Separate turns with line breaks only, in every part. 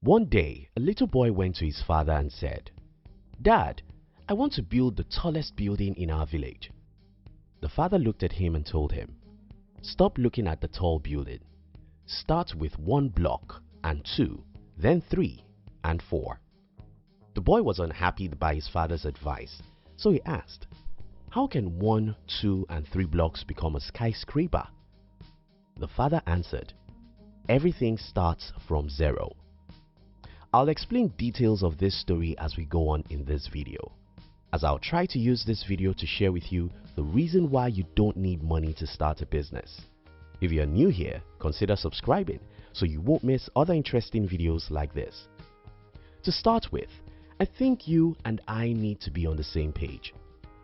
One day, a little boy went to his father and said, "Dad, I want to build the tallest building in our village." The father looked at him and told him, "Stop looking at the tall building. Start with 1 block and 2, then 3 and 4. The boy was unhappy by his father's advice, so he asked, "How can 1, 2 and 3 blocks become a skyscraper?" The father answered, "Everything starts from 0. I'll explain details of this story as we go on in this video, as I'll try to use this video to share with you the reason why you don't need money to start a business. If you're new here, consider subscribing so you won't miss other interesting videos like this. To start with, I think you and I need to be on the same page.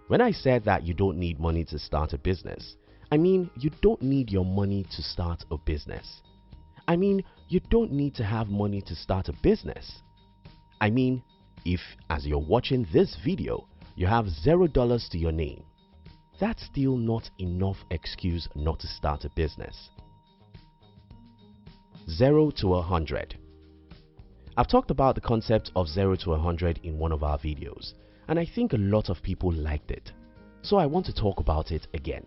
When I said that you don't need money to start a business, I mean you don't need your money to start a business. I mean you don't need to have money to start a business. I mean, if as you're watching this video, you have $0 to your name, that's still not enough excuse not to start a business. 0 to 100. I've talked about the concept of 0 to 100 in one of our videos, and I think a lot of people liked it, so I want to talk about it again.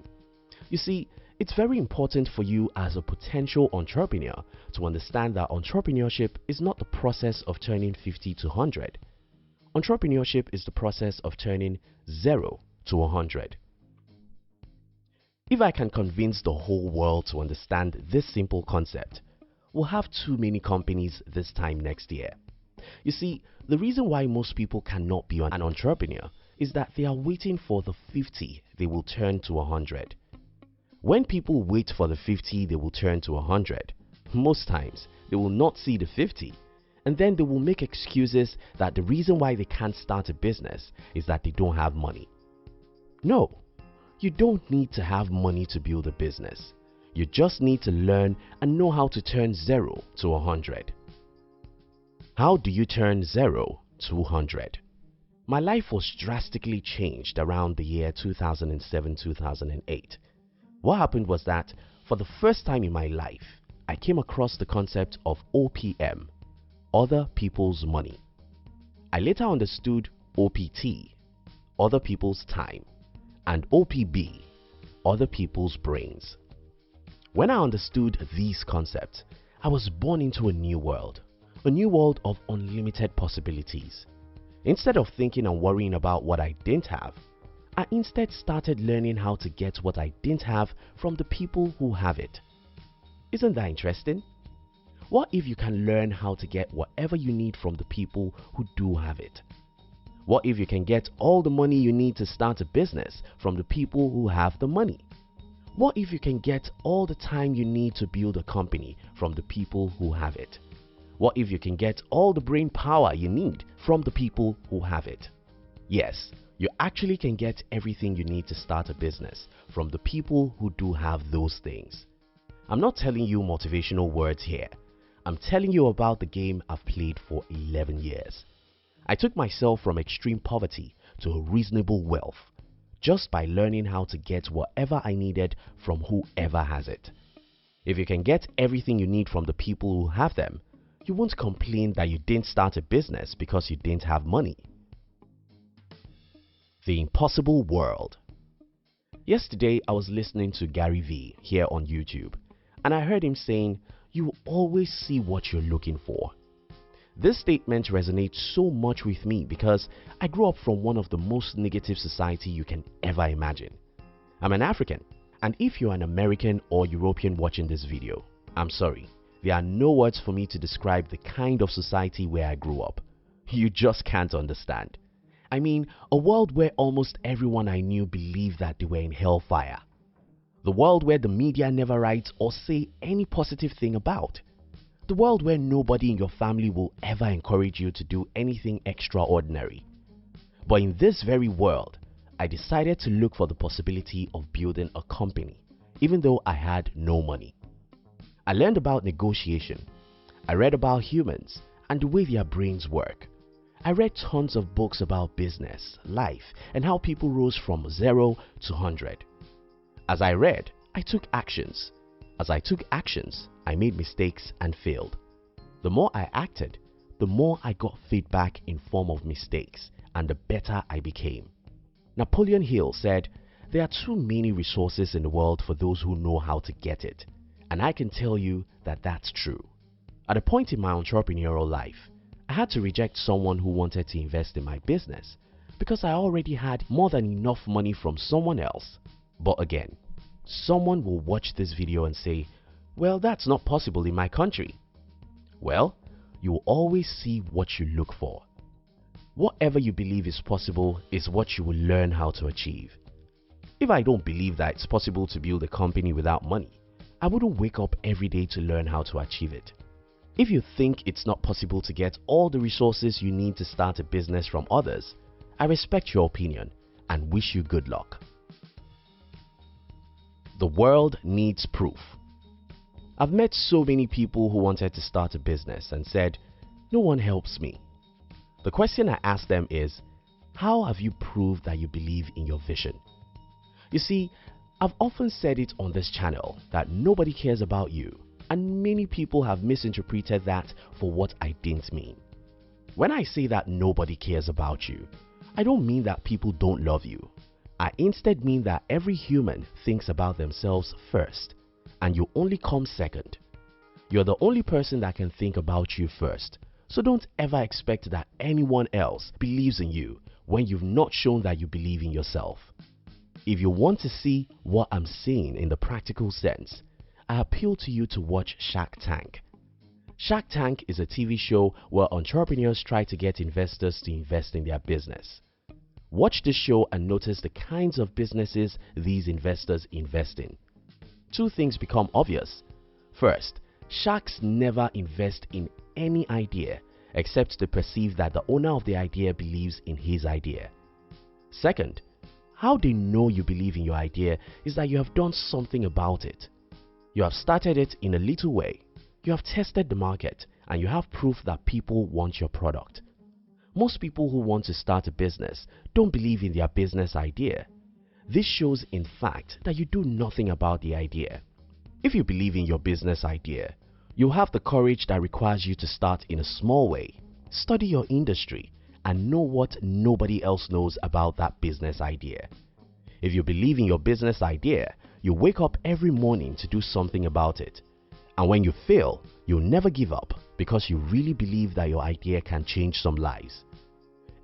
You see, it's very important for you as a potential entrepreneur to understand that entrepreneurship is not the process of turning 50 to 100. Entrepreneurship is the process of turning 0 to 100. If I can convince the whole world to understand this simple concept, we'll have too many companies this time next year. You see, the reason why most people cannot be an entrepreneur is that they are waiting for the 50 they will turn to 100. When people wait for the 50 they will turn to 100, most times they will not see the 50, and then they will make excuses that the reason why they can't start a business is that they don't have money. No, you don't need to have money to build a business. You just need to learn and know how to turn 0 to 100. How do you turn 0 to 100? My life was drastically changed around the year 2007-2008. What happened was that for the first time in my life, I came across the concept of OPM, other people's money. I later understood OPT, other people's time, and OPB, other people's brains. When I understood these concepts, I was born into a new world of unlimited possibilities. Instead of thinking and worrying about what I didn't have, I instead started learning how to get what I didn't have from the people who have it. Isn't that interesting? What if you can learn how to get whatever you need from the people who do have it? What if you can get all the money you need to start a business from the people who have the money? What if you can get all the time you need to build a company from the people who have it? What if you can get all the brain power you need from the people who have it? Yes, you actually can get everything you need to start a business from the people who do have those things. I'm not telling you motivational words here. I'm telling you about the game I've played for 11 years. I took myself from extreme poverty to a reasonable wealth just by learning how to get whatever I needed from whoever has it. If you can get everything you need from the people who have them, you won't complain that you didn't start a business because you didn't have money. The impossible world. Yesterday I was listening to Gary Vee here on YouTube, and I heard him saying, "You will always see what you're looking for." This statement resonates so much with me because I grew up from one of the most negative society you can ever imagine. I'm an African, and if you're an American or European watching this video, I'm sorry, there are no words for me to describe the kind of society where I grew up. You just can't understand. I mean, a world where almost everyone I knew believed that they were in hellfire. The world where the media never writes or say any positive thing about. The world where nobody in your family will ever encourage you to do anything extraordinary. But in this very world, I decided to look for the possibility of building a company, even though I had no money. I learned about negotiation. I read about humans and the way their brains work. I read tons of books about business, life, and how people rose from 0 to 100. As I read, I took actions. As I took actions, I made mistakes and failed. The more I acted, the more I got feedback in form of mistakes and the better I became. Napoleon Hill said, "There are too many resources in the world for those who know how to get it." And I can tell you that that's true. At a point in my entrepreneurial life, I had to reject someone who wanted to invest in my business because I already had more than enough money from someone else. But again, someone will watch this video and say, "Well, that's not possible in my country." Well, you will always see what you look for. Whatever you believe is possible is what you will learn how to achieve. If I don't believe that it's possible to build a company without money, I wouldn't wake up every day to learn how to achieve it. If you think it's not possible to get all the resources you need to start a business from others, I respect your opinion and wish you good luck. The world needs proof. I've met so many people who wanted to start a business and said, "No one helps me." The question I ask them is, how have you proved that you believe in your vision? You see, I've often said it on this channel that nobody cares about you, and many people have misinterpreted that for what I didn't mean. When I say that nobody cares about you, I don't mean that people don't love you. I instead mean that every human thinks about themselves first, and you only come second. You're the only person that can think about you first, so don't ever expect that anyone else believes in you when you've not shown that you believe in yourself. If you want to see what I'm saying in the practical sense, I appeal to you to watch Shark Tank. Shark Tank is a TV show where entrepreneurs try to get investors to invest in their business. Watch this show and notice the kinds of businesses these investors invest in. Two things become obvious. First, sharks never invest in any idea except to perceive that the owner of the idea believes in his idea. Second, how they know you believe in your idea is that you have done something about it. You have started it in a little way, you have tested the market, and you have proof that people want your product. Most people who want to start a business don't believe in their business idea. This shows in fact that you do nothing about the idea. If you believe in your business idea, you'll have the courage that requires you to start in a small way, study your industry, and know what nobody else knows about that business idea. If you believe in your business idea, you wake up every morning to do something about it. And when you fail, you'll never give up because you really believe that your idea can change some lives.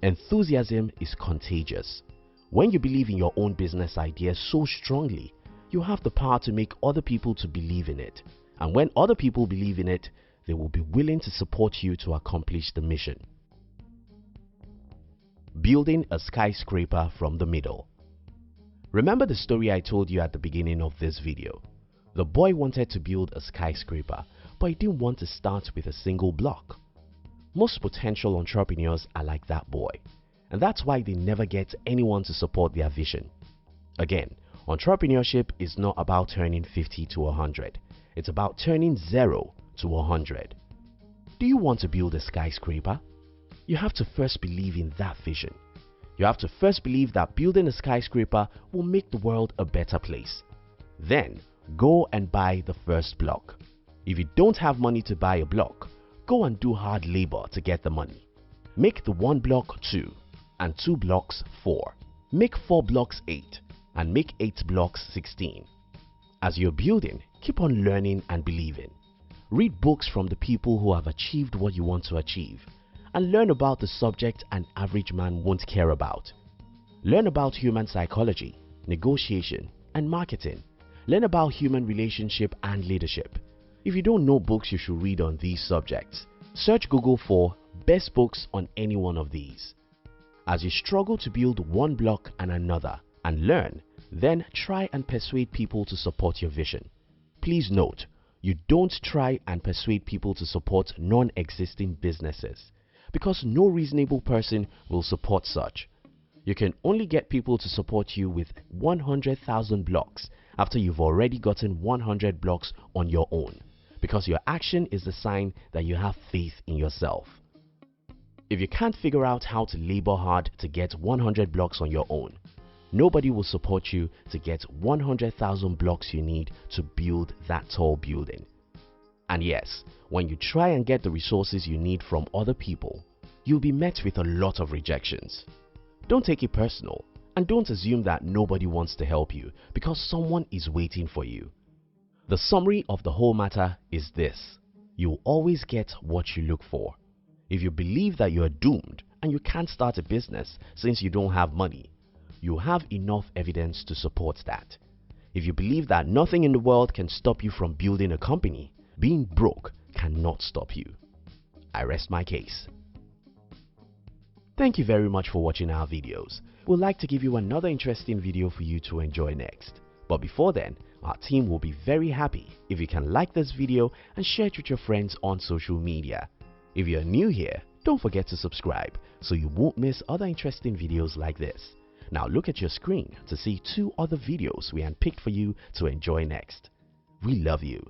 Enthusiasm is contagious. When you believe in your own business idea so strongly, you have the power to make other people to believe in it. And when other people believe in it, they will be willing to support you to accomplish the mission. Building a skyscraper from the middle. Remember the story I told you at the beginning of this video? The boy wanted to build a skyscraper, but he didn't want to start with a single block. Most potential entrepreneurs are like that boy, and that's why they never get anyone to support their vision. Again, entrepreneurship is not about turning 50 to 100. It's about turning 0 to 100. Do you want to build a skyscraper? You have to first believe in that vision. You have to first believe that building a skyscraper will make the world a better place. Then, go and buy the first block. If you don't have money to buy a block, go and do hard labor to get the money. Make the 1 block 2, and 2 blocks 4. Make 4 blocks 8, and make 8 blocks 16. As you're building, keep on learning and believing. Read books from the people who have achieved what you want to achieve, and learn about the subject an average man won't care about. Learn about human psychology, negotiation, and marketing. Learn about human relationship and leadership. If you don't know books you should read on these subjects, search Google for best books on any one of these. As you struggle to build one block and another and learn, then try and persuade people to support your vision. Please note, you don't try and persuade people to support non-existing businesses, because no reasonable person will support such. You can only get people to support you with 100,000 blocks after you've already gotten 100 blocks on your own, because your action is the sign that you have faith in yourself. If you can't figure out how to labor hard to get 100 blocks on your own, nobody will support you to get 100,000 blocks you need to build that tall building. And yes, when you try and get the resources you need from other people, you'll be met with a lot of rejections. Don't take it personal, and don't assume that nobody wants to help you because someone is waiting for you. The summary of the whole matter is this: you'll always get what you look for. If you believe that you are doomed and you can't start a business since you don't have money, you have enough evidence to support that. If you believe that nothing in the world can stop you from building a company, being broke cannot stop you. I rest my case. Thank you very much for watching our videos. We'd like to give you another interesting video for you to enjoy next. But before then, our team will be very happy if you can like this video and share it with your friends on social media. If you're new here, don't forget to subscribe so you won't miss other interesting videos like this. Now look at your screen to see 2 other videos we handpicked for you to enjoy next. We love you.